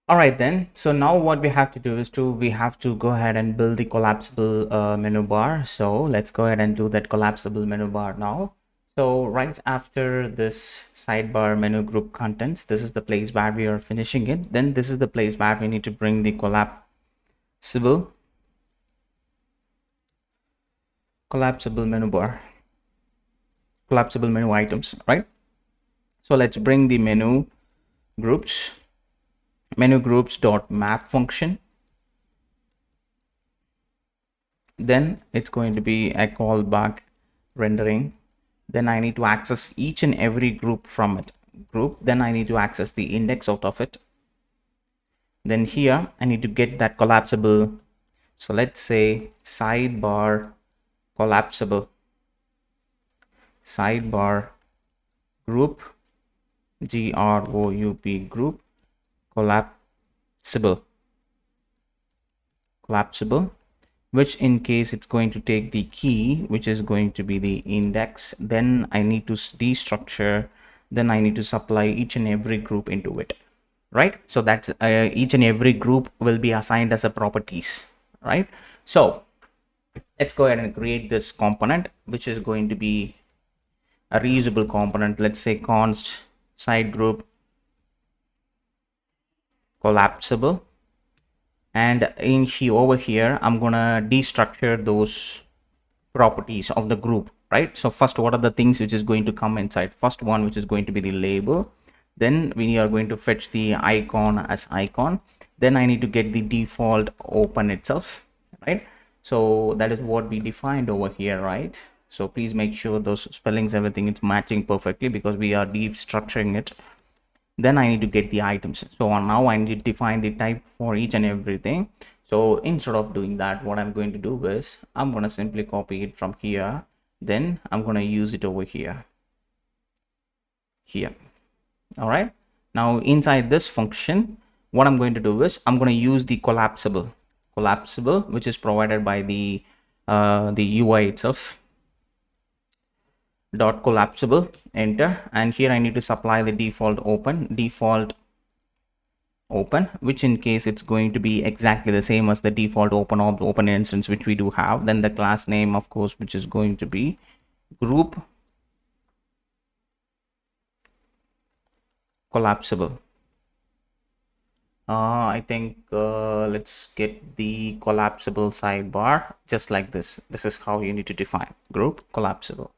All right then. So now what we have to do is we have to go ahead and build the collapsible menu bar. So let's go ahead and do that collapsible menu bar now. So right after this sidebar menu group contents, this is the place where we are finishing it. Then this is the place where we need to bring the collapsible menu bar, collapsible menu items, right? So let's bring the menu groups dot map function. Then it's going to be a callback rendering. Then I need to access each and every group from it. Then I need to access the index out of it. Then here I need to get that collapsible. So let's say sidebar collapsible, sidebar group, group collapsible, which in case it's going to take the key, which is going to be the index. Then I need to destructure, then I need to supply each and every group into it, right? So that's each and every group will be assigned as a properties, right? So let's go ahead and create this component, which is going to be a reusable component. Let's say const side group collapsible, and in here over here I'm gonna destructure those properties of the group, right? So first, what are the things which is going to come inside? First one, which is going to be the label. Then we are going to fetch the icon as icon. Then I need to get the default open itself, right? So that is what we defined over here, right? So please make sure those spellings, everything is matching perfectly because we are destructuring it. Then I need to get the items. So now I need to define the type for each and everything. So instead of doing that, what I'm going to do is I'm going to simply copy it from here. Then I'm going to use it over here. All right. Now inside this function, what I'm going to do is I'm going to use the collapsible, which is provided by the UI itself. Dot collapsible, enter, and here I need to supply the default open, which in case it's going to be exactly the same as the default open instance which we do have. Then the class name, of course, which is going to be group collapsible. I think let's get the collapsible sidebar just like this. This is how you need to define group collapsible.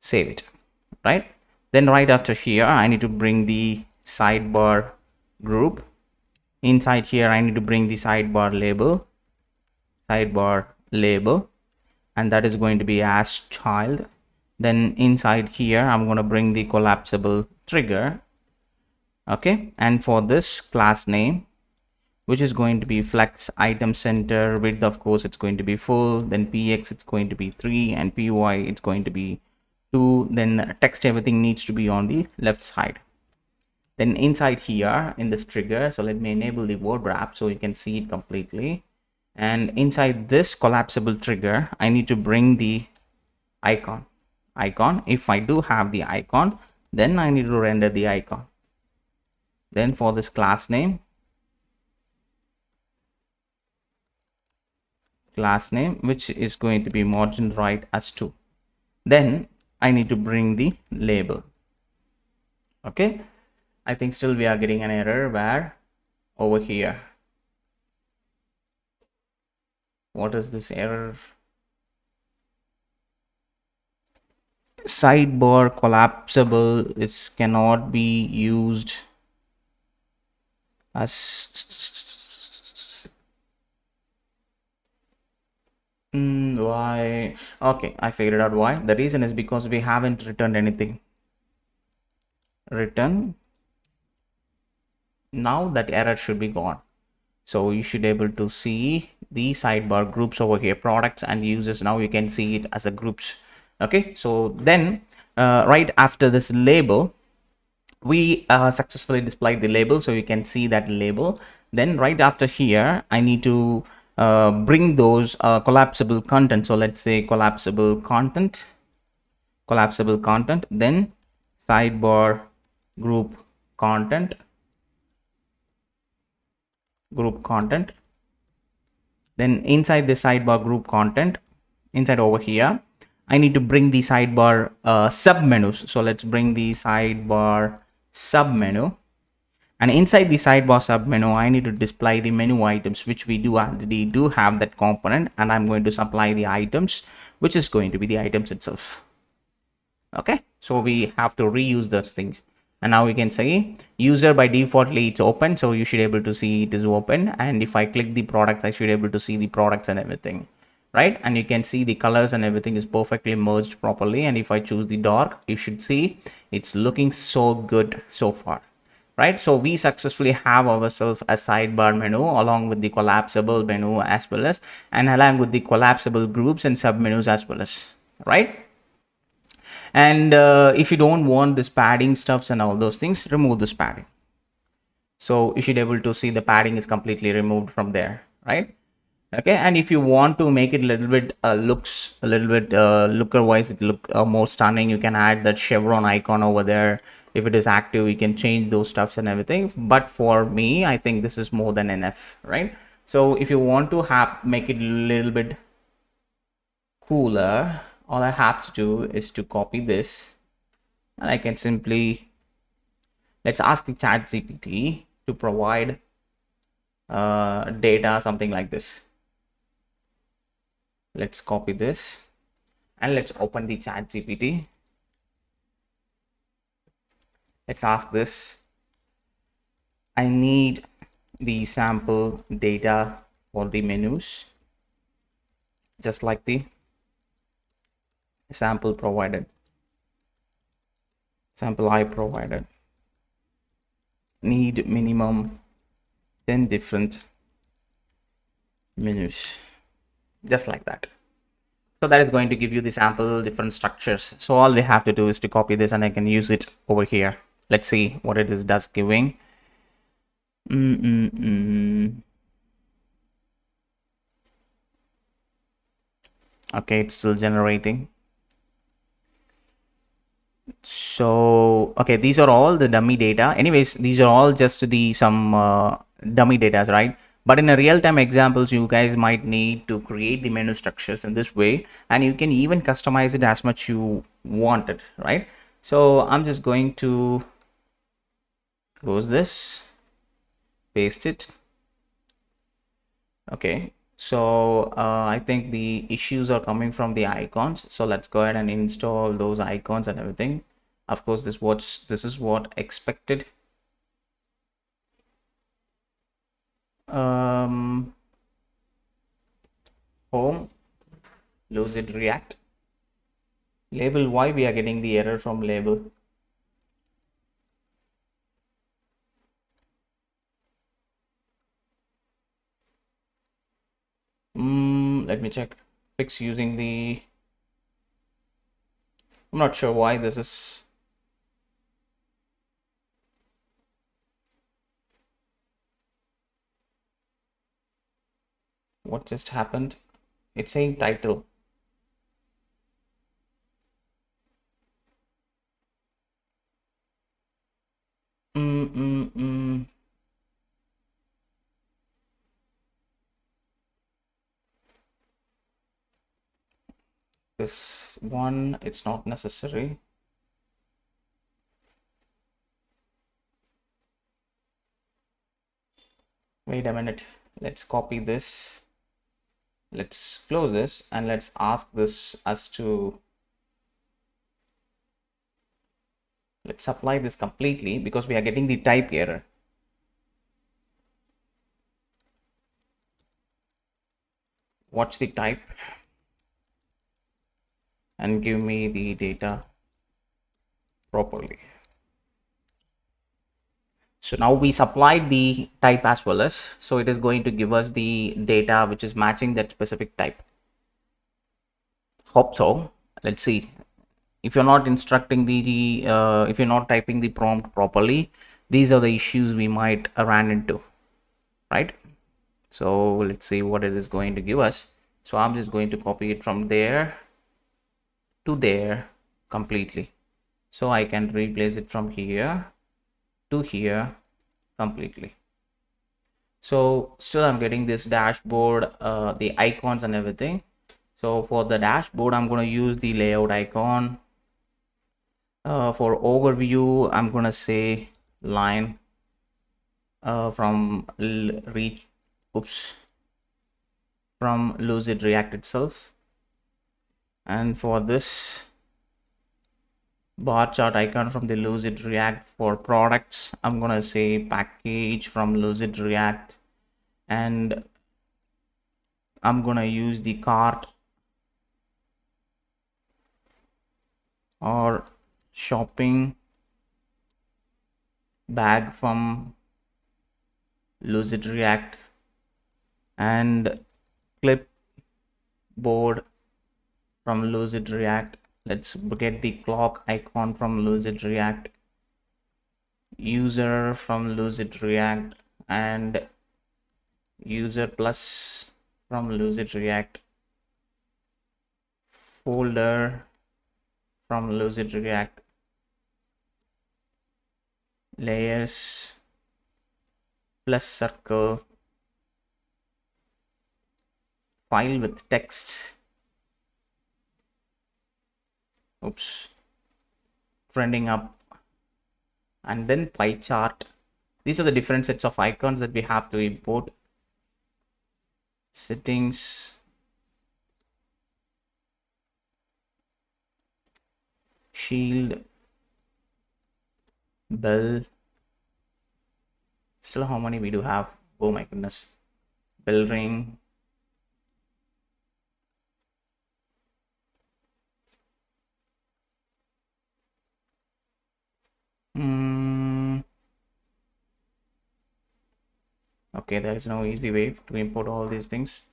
Save it, right? Then right after here I need to bring the sidebar group. Inside here I need to bring the sidebar label, and that is going to be as child. Then inside here I'm going to bring the collapsible trigger, okay? And for this class name, which is going to be flex item center, width of course it's going to be full, then px it's going to be 3, and py it's going to be 2. Then text, everything needs to be on the left side. Then inside here in this trigger, so let me enable the word wrap so you can see it completely. And inside this collapsible trigger I need to bring the icon. If I do have the icon, then I need to render the icon. Then for this class name, which is going to be margin right as 2. Then I need to bring the label. Okay, I think still we are getting an error where over here, what is this error? Sidebar collapsible is cannot be used as why? Okay, I figured out why. The reason is because we haven't returned anything. Return. Now that error should be gone. So you should be able to see the sidebar groups over here, products and users. Now you can see it as a groups. Okay, so then right after this label, we successfully displayed the label, so you can see that label. Then right after here I need to bring those collapsible content. So let's say collapsible content, then sidebar group content, group content. Then inside the sidebar group content, inside over here, I need to bring the sidebar sub menus. So let's bring the sidebar sub menu. And inside the sidebar sub menu, I need to display the menu items, which we do already do have that component. And I'm going to supply the items, which is going to be the items itself. Okay, so we have to reuse those things. And now we can say user by defaultly it's open, so you should able to see it is open. And if I click the products, I should able to see the products and everything, right? And you can see the colors and everything is perfectly merged properly. And if I choose the dark, you should see it's looking so good so far, right? So we successfully have ourselves a sidebar menu along with the collapsible menu as well as, and along with the collapsible groups and sub menus as well as, right? And if you don't want this padding stuffs and all those things, remove this padding. So you should be able to see the padding is completely removed from there, right? Okay, and if you want to make it a little bit looks a little bit looker wise, it look more stunning, you can add that chevron icon over there. If it is active, you can change those stuffs and everything. But for me, I think this is more than enough, right? So if you want to make it a little bit cooler, all I have to do is to copy this, and I can simply, let's ask the chat GPT to provide data, something like this. Let's copy this and let's open the chat GPT. Let's ask this. I need the sample data for the menus, just like the sample provided, sample I provided. Need minimum 10 different menus, just like that. So that is going to give you the sample different structures. So all we have to do is to copy this and I can use it over here. Let's see what it is does giving. Okay, it's still generating. So okay, these are all the dummy data. Anyways, these are all just the some dummy data, right? But in a real-time examples, you guys might need to create the menu structures in this way, and you can even customize it as much you want it, right? So I'm just going to close this, paste it. Okay, so I think the issues are coming from the icons. So let's go ahead and install those icons and everything. Of course, this is what expected. Home, lose it, React. Label, why we are getting the error from label? Let me check. Fix using the, I'm not sure why this is. What just happened? It's saying title. This one, it's not necessary. Wait a minute. Let's copy this. Let's close this and let's ask this as to, let's apply this completely because we are getting the type error. Watch the type and give me the data properly. So now we supplied the type as well as, so it is going to give us the data which is matching that specific type. Hope so. Let's see. If you're not instructing if you're not typing the prompt properly, these are the issues we might run into, right? So let's see what it is going to give us. So I'm just going to copy it from there to there completely. So I can replace it from here to here completely. So still I'm getting this dashboard, the icons and everything. So for the dashboard, I'm going to use the layout icon. For overview, I'm going to say line from from Lucid React itself. And for this bar chart icon from the Lucid React for products, I'm going to say package from Lucid React. And I'm going to use the cart or shopping bag from Lucid React and clipboard from Lucid React. Let's get the clock icon from Lucid React, user from Lucid React, and user plus from Lucid React, folder from Lucid React, layers plus circle, file with text, trending up, and then pie chart. These are the different sets of icons that we have to import. Settings, shield, bell. Still, how many we do have? Oh my goodness. Bell ring. Okay, there is no easy way to import all these things.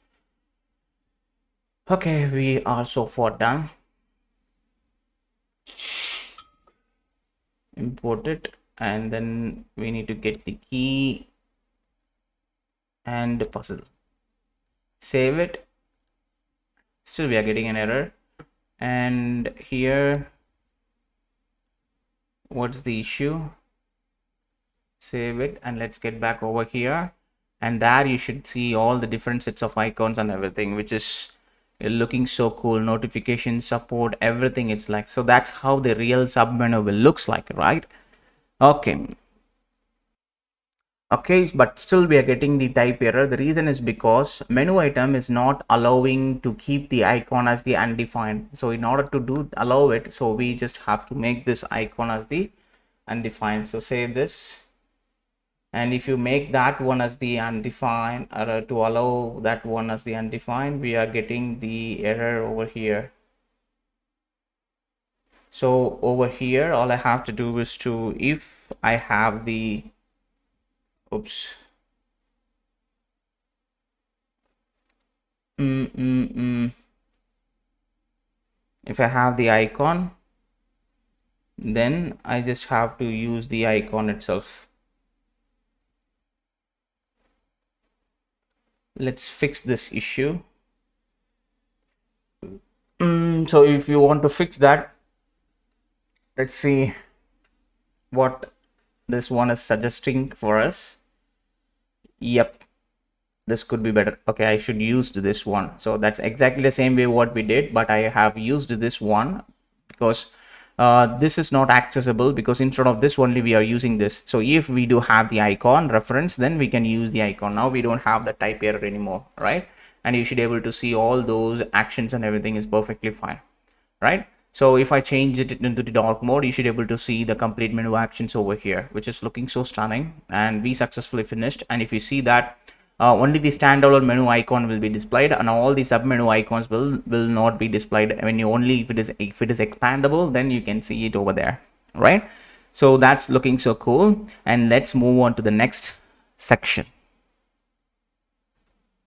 Okay, we are so far done. Import it, and then we need to get the key and puzzle. Save it. Still we are getting an error. And here, what's the issue? Save it, and let's get back over here. And there you should see all the different sets of icons and everything, which is looking so cool. Notification support, everything. It's like, so that's how the real sub menu will looks like, right? Okay, but still we are getting the type error. The reason is because menu item is not allowing to keep the icon as the undefined. So in order to allow it, so we just have to make this icon as the undefined. So save this, and if you make that one as the undefined, or to allow that one as the undefined, we are getting the error over here. So over here, all I have to do is to, if I have the if I have the icon, then I just have to use the icon itself. Let's fix this issue. So if you want to fix that, let's see what this one is suggesting for us. Yep, this could be better. Okay, I should use this one. So that's exactly the same way what we did, but I have used this one because this is not accessible, because instead of this only we are using this. So if we do have the icon reference, then we can use the icon. Now we don't have the type error anymore, right? And you should be able to see all those actions and everything is perfectly fine, right? So if I change it into the dark mode, you should be able to see the complete menu actions over here, which is looking so stunning. And we successfully finished. And if you see that only the standalone menu icon will be displayed, and all the sub menu icons will not be displayed. I mean, if it is expandable, then you can see it over there, right? So that's looking so cool. And let's move on to the next section.